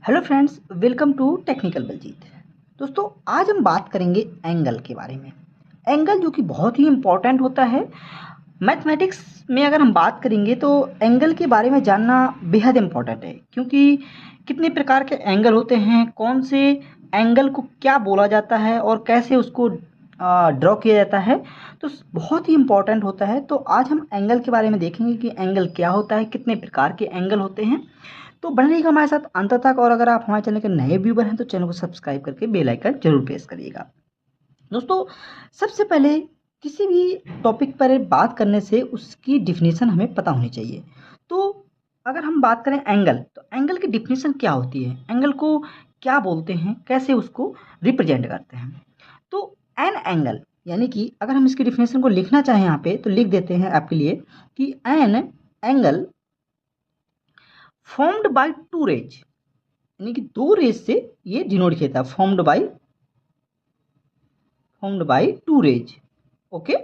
Hello friends, welcome to technical Baljeet. दोस्तों, आज हम बात करेंगे एंगल के बारे में। एंगल जो कि बहुत ही इम्पॉर्टेंट होता है मैथमेटिक्स में। अगर हम बात करेंगे तो एंगल के बारे में जानना बेहद इम्पॉर्टेंट है, क्योंकि कितने प्रकार के एंगल होते हैं, कौन से एंगल को क्या बोला जाता है और कैसे उसको ड्रॉ किया जाता है, तो बहुत ही इम्पॉर्टेंट होता है। तो आज हम एंगल के बारे में देखेंगे कि एंगल क्या होता है, कितने प्रकार के एंगल होते हैं। तो बने रहिएगा हमारे साथ अंत तक। और अगर आप हमारे चैनल के नए व्यूवर हैं तो चैनल को सब्सक्राइब करके बेल आइकन जरूर प्रेस करिएगा। दोस्तों, सबसे पहले किसी भी टॉपिक पर बात करने से उसकी डिफिनीशन हमें पता होनी चाहिए। तो अगर हम बात करें एंगल, तो एंगल की डिफिनीशन क्या होती है, एंगल को क्या बोलते हैं, कैसे उसको रिप्रेजेंट करते हैं। तो एन एंगल, यानी कि अगर हम इसकी डिफिनेशन को लिखना चाहें यहाँ पे तो लिख देते हैं आपके लिए कि an angle formed by two rays, यानी कि दो रेज से ये डिनोट किया था। Formed by two rays, okay,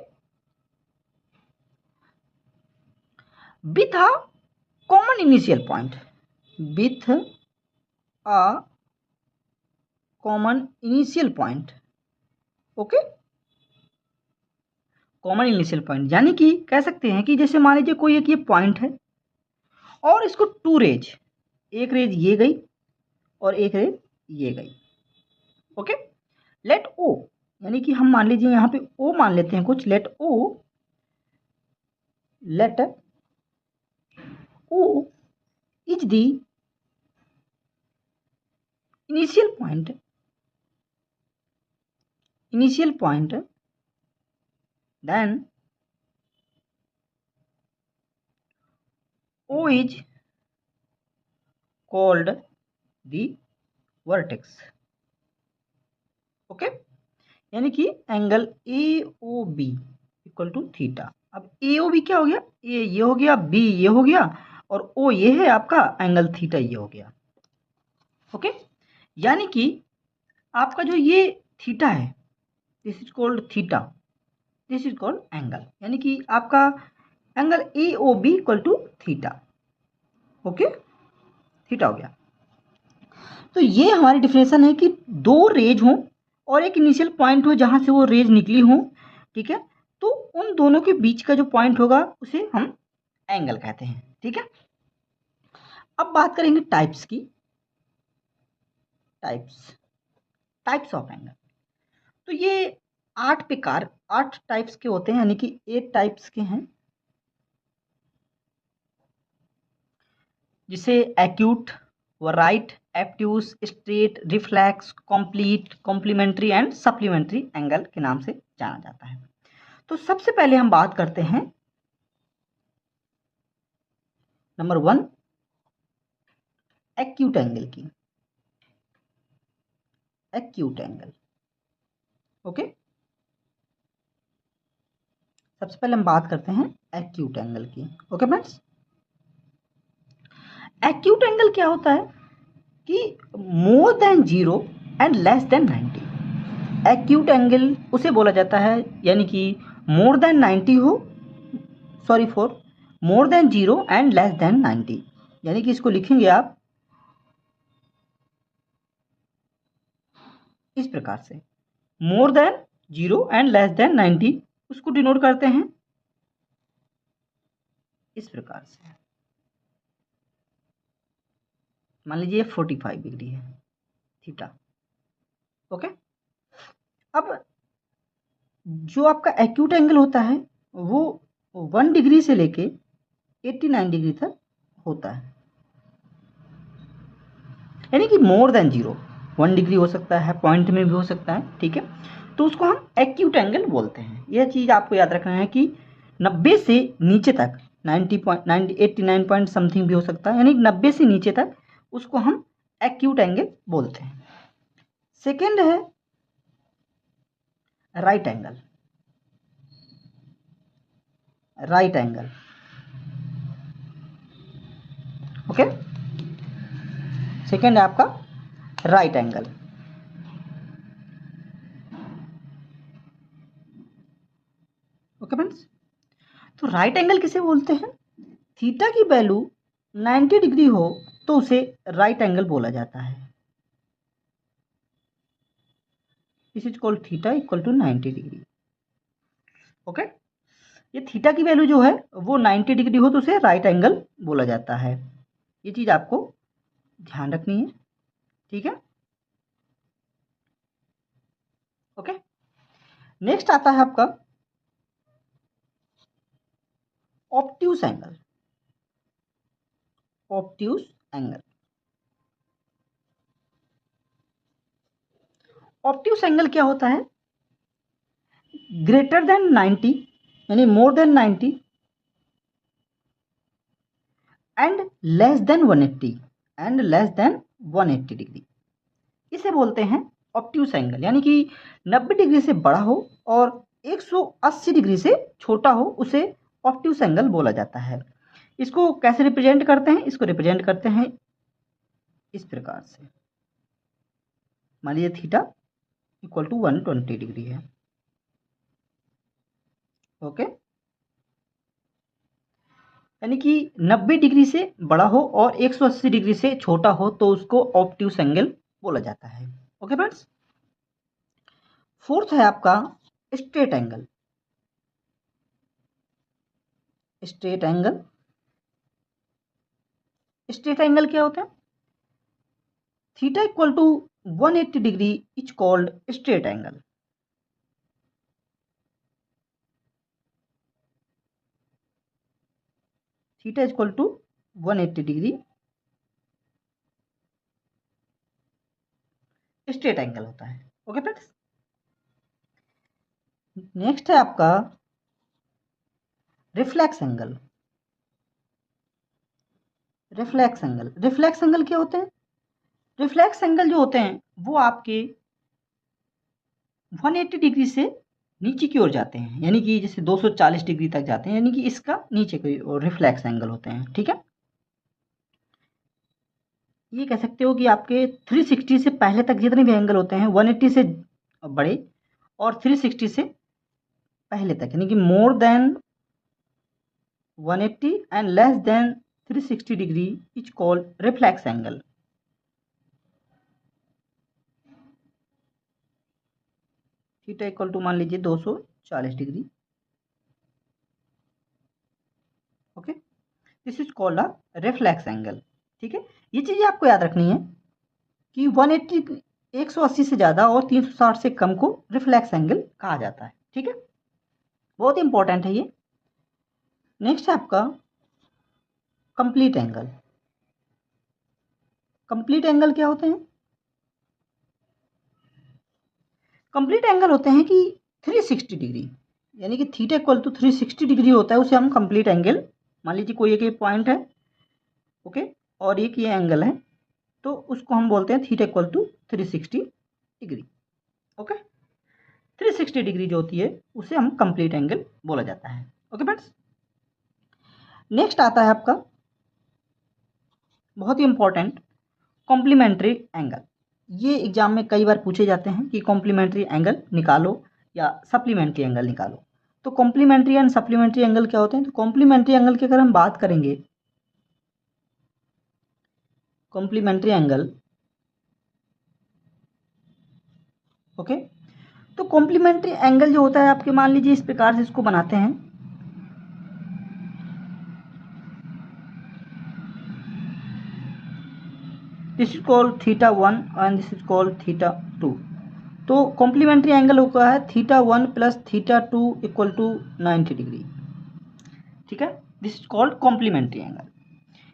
with a common initial point, with a common initial point, okay. Common initial point यानी कि कह सकते हैं कि जैसे मान लीजिए कोई एक ये पॉइंट है और इसको टू रेज, एक रेज ये गई और एक रेज ये गई, ओके। लेट ओ, यानी कि हम मान लीजिए यहाँ पे ओ मान लेते हैं कुछ। Let O is the initial point, then O is called the vertex, okay. यानी कि angle A O B equal to theta. अब ए ओ बी क्या हो गया, ए ये हो गया, बी ये हो गया और ओ ये है आपका एंगल थीटा ये हो गया, ओके। यानी कि आपका जो ये थीटा है, this is called theta, this is called angle, यानी कि आपका angle A O B equal to theta, okay. Theta हो गया। तो ये हमारी डिफिनेशन है कि दो रेज हों और एक इनिशियल पॉइंट हो जहां से वो रेज निकली हो, ठीक है। तो उन दोनों के बीच का जो पॉइंट होगा उसे हम एंगल कहते हैं, ठीक है। अब बात करेंगे टाइप्स की। टाइप्स ऑफ एंगल, तो ये 8 टाइप्स के होते हैं, यानी कि 8 टाइप्स के हैं, जिसे acute, right, obtuse, straight, reflex, complete, complementary and supplementary angle के नाम से जाना जाता है। तो सबसे पहले हम बात करते हैं नंबर 1 एक्यूट एंगल की। Acute angle, okay. सबसे पहले हम बात करते हैं एक्यूट एंगल की, ओके फ्रेंड्स। एक्यूट एंगल क्या होता है कि more then 0 and less then 90। Acute angle उसे बोला जाता है यानी कि मोर देन 90 हो, sorry for more than 0 and less then 90, यानी कि इसको लिखेंगे आप इस प्रकार से, more than 0 and less then 90, उसको डिनोट करते हैं इस प्रकार से। मान लीजिए 45 डिग्री है थीटा, ओके। अब जो आपका एक्यूट एंगल होता है वो 1 डिग्री से लेके 89 डिग्री तक होता है, यानी कि मोर देन 0, 1 डिग्री हो सकता है, पॉइंट में भी हो सकता है, ठीक है। तो उसको हम एक्यूट एंगल बोलते हैं। यह चीज़ आपको याद रखना है कि 90 से नीचे तक 89 पॉइंट समथिंग भी हो सकता है, यानी 90 से नीचे तक उसको हम एक्यूट एंगल बोलते हैं। सेकेंड है right angle. Right angle, okay. Second है आपका राइट एंगल, ओके फ्रेंड्स। तो राइट एंगल किसे बोलते हैं, थीटा की वैल्यू 90 डिग्री हो तो उसे राइट एंगल बोला जाता है। This is called theta equal to 90 degree. Okay, ये थीटा की वैल्यू जो है वो 90 डिग्री हो तो उसे राइट एंगल बोला जाता है। ये चीज़ आपको ध्यान रखनी है, ठीक है। ओके, नेक्स्ट आता है आपका obtuse angle. Obtuse angle, obtuse angle क्या होता है? ग्रेटर देन 90 यानी more than 90 and less then 180 and less then 180 degree, इसे बोलते हैं ऑब्ट्यूज एंगल। यानी कि 90 डिग्री से बड़ा हो और 180 डिग्री से छोटा हो उसे ऑब्ट्यूज एंगल बोला जाता है। इसको कैसे रिप्रेजेंट करते हैं? इसको रिप्रेजेंट करते हैं इस प्रकार से। मान लीजिए थीटा इक्वल टू 120 डिग्री है। ओके, यानी कि 90 डिग्री से बड़ा हो और 180 डिग्री से छोटा हो तो उसको ऑब्ट्यूज एंगल बोला जाता है। ओके फ्रेंड्स, फोर्थ है आपका straight angle. Straight angle, straight angle क्या होता है? Theta equal to 180 degree is called straight angle. Theta equal to 180 degree straight angle होता है। ओके फ्रेंड्स, नेक्स्ट है आपका reflex angle. Reflex angle, reflex angle क्या होते हैं? रिफ्लेक्स एंगल जो होते हैं वो आपके 180 डिग्री से नीचे की ओर जाते हैं, यानी कि जैसे 240 डिग्री तक जाते हैं, यानी कि इसका नीचे की ओर रिफ्लेक्स एंगल होते हैं, ठीक है। ये कह सकते हो कि आपके 360 से पहले तक जितने भी एंगल होते हैं 180 से बड़े और 360 से पहले तक, यानी कि more than 180 and less than 360 degree is called reflex angle. Theta equal to मान लीजिए 240 degree. Okay, this is called a reflex angle, ठीक है। ये चीज़ें आपको याद रखनी है कि 180 180 से ज़्यादा और 360 से कम को रिफ्लेक्स एंगल कहा जाता है, ठीक है। बहुत इंपॉर्टेंट है ये। नेक्स्ट है आपका कंप्लीट एंगल। कंप्लीट एंगल क्या होते हैं? कंप्लीट एंगल होते हैं कि 360 डिग्री, यानी कि थीटा इक्वल टू 360 डिग्री होता है, उसे हम कंप्लीट एंगल मान लीजिए। कोई एक पॉइंट है, ओके, और एक ये एंगल है, तो उसको हम बोलते हैं theta equal to 360 degree. Okay, 360 degree जो होती है उसे हम कंप्लीट एंगल बोला जाता है। ओके फ्रेंड्स, नेक्स्ट आता है आपका बहुत ही इंपॉर्टेंट कॉम्प्लीमेंट्री एंगल। ये एग्जाम में कई बार पूछे जाते हैं कि कॉम्प्लीमेंट्री एंगल निकालो या सप्लीमेंट्री एंगल निकालो। तो कॉम्प्लीमेंट्री एंड सप्लीमेंट्री एंगल क्या होते हैं? तो कॉम्प्लीमेंट्री एंगल की अगर हम बात करेंगे, कॉम्प्लीमेंट्री एंगल, ओके, तो कॉम्प्लीमेंट्री एंगल जो होता है आपके, मान लीजिए इस प्रकार से इसको बनाते हैं। This is called theta 1 and this is called theta 2। तो कॉम्प्लीमेंट्री एंगल होता है theta 1 plus theta 2 equal to 90 degree, ठीक है। This is called complementary angle,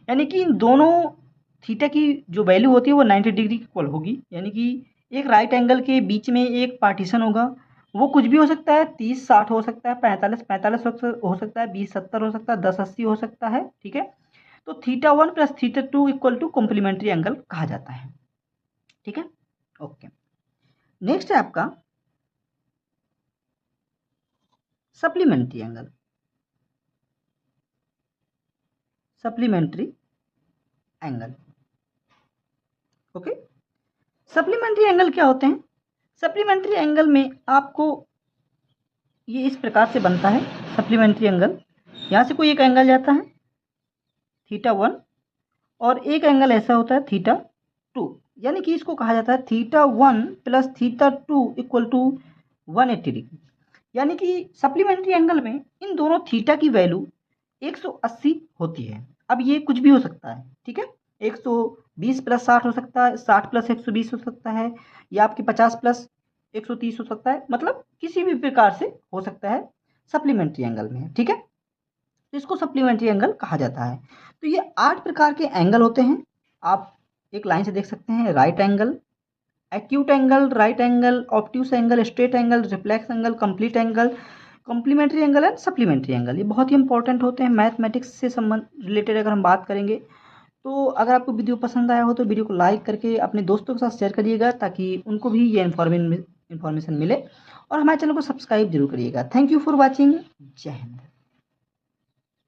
यानी कि इन दोनों थीटा की जो वैल्यू होती है वो 90 डिग्री इक्वल होगी। यानी कि एक राइट एंगल के बीच में एक पार्टीशन होगा, वो कुछ भी हो सकता है, 30 60 हो सकता है, 45 45 हो सकता है, 20 70 हो सकता है, 10 80 हो सकता है, ठीक है। तो theta 1 plus theta 2 equal to complementary angle कहा जाता है, ठीक है। ओके, नेक्स्ट है आपका supplementary angle. Supplementary angle, okay, supplementary angle क्या होते हैं? सप्लीमेंट्री एंगल में आपको ये इस प्रकार से बनता है सप्लीमेंट्री एंगल। यहाँ से कोई एक एंगल जाता है थीटा 1 और एक एंगल ऐसा होता है थीटा 2, यानी कि इसको कहा जाता है theta 1 plus theta 2 equal to 180 degree. यानी कि सप्लीमेंट्री एंगल में इन दोनों थीटा की वैल्यू 180 होती है। अब ये कुछ भी हो सकता है, ठीक है, 120 प्लस 60 हो सकता है, 60 प्लस 120 हो सकता है, या आपके 50 प्लस 130 हो सकता है, मतलब किसी भी प्रकार से हो सकता है सप्लीमेंट्री एंगल में, ठीक है। तो इसको सप्लीमेंट्री एंगल कहा जाता है। तो ये 8 प्रकार के एंगल होते हैं, आप एक लाइन से देख सकते हैं। Right angle, acute angle, right angle, obtuse angle, straight angle, reflex angle, complete angle, complementary angle and supplementary angle. ये बहुत ही इंपॉर्टेंट होते हैं मैथमेटिक्स से संबंध रिलेटेड अगर हम बात करेंगे। तो अगर आपको वीडियो पसंद आया हो तो वीडियो को लाइक करके अपने दोस्तों के साथ शेयर करिएगा, ताकि उनको भी ये इन्फॉर्मेशन मिले, और हमारे चैनल को सब्सक्राइब जरूर करिएगा। Thank you for watching. जय हिंद।